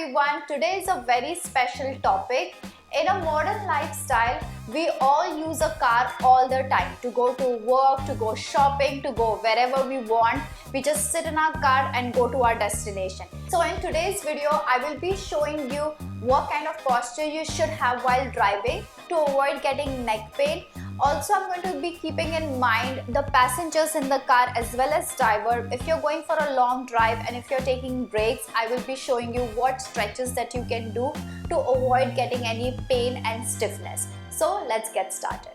everyone, today is a very special topic. In a modern lifestyle, we all use a car all the time to go to work, to go shopping, to go wherever we want. We just sit in our car and go to our destination. So in today's video, I will be showing you what kind of posture you should have while driving to avoid getting neck pain. Also, I'm going to be keeping in mind the passengers in the car as well as driver. If you're going for a long drive and if you're taking breaks, I will be showing you what stretches that you can do to avoid getting any pain and stiffness. So let's get started.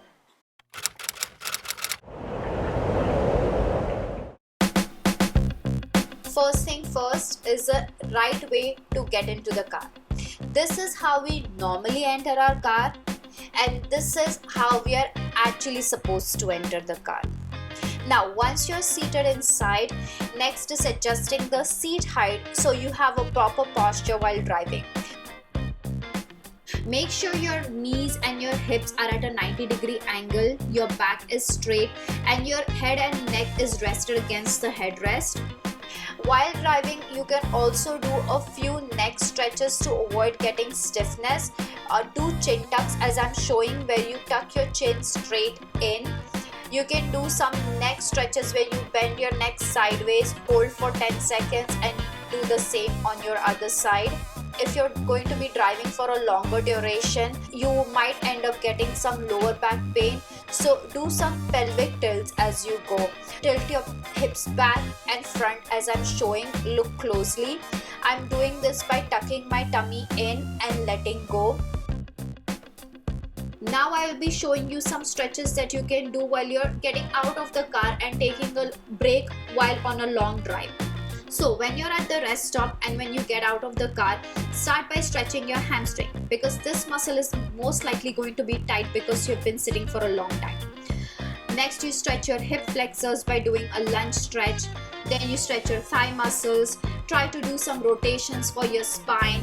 First thing first is the right way to get into the car. This is how we normally enter our car, and this is how we are actually supposed to enter the car. Now once you're seated inside, next is adjusting the seat height so you have a proper posture while driving. Make sure your knees and your hips are at a 90-degree angle, your back is straight, and your head and neck is rested against the headrest. While driving, you can also do a few neck stretches to avoid getting stiffness. Do chin tucks as I'm showing, where you tuck your chin straight in. You can do some neck stretches where you bend your neck sideways, hold for 10 seconds and do the same on your other side. If you're going to be driving for a longer duration, you might end up getting some lower back pain. So do some pelvic tilts as you go. Tilt your hips back and front as I'm showing. Look closely. I'm doing this by tucking my tummy in and letting go. Now I will be showing you some stretches that you can do while you're getting out of the car and taking a break while on a long drive. So when you're at the rest stop and when you get out of the car, start by stretching your hamstring, because this muscle is most likely going to be tight because you've been sitting for a long time. Next, you stretch your hip flexors by doing a lunge stretch. Then you stretch your thigh muscles. Try to do some rotations for your spine.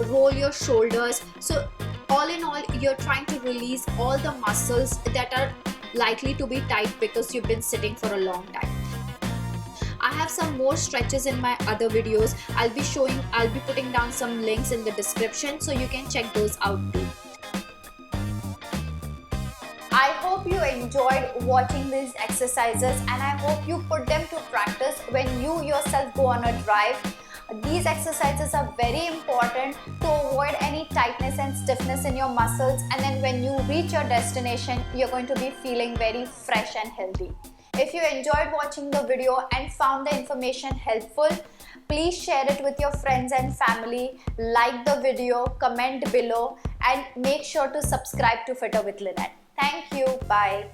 Roll your shoulders. So all in all, you're trying to release all the muscles that are likely to be tight because you've been sitting for a long time. I have some more stretches in my other videos. I'll be putting down some links in the description so you can check those out too. I hope you enjoyed watching these exercises, and I hope you put them to practice when you yourself go on a drive. These exercises are very important to avoid any tightness and stiffness in your muscles, and then when you reach your destination, you're going to be feeling very fresh and healthy. If you enjoyed watching the video and found the information helpful, please share it with your friends and family, like the video, comment below, and make sure to subscribe to Fitter with Lynette. Thank you. Bye.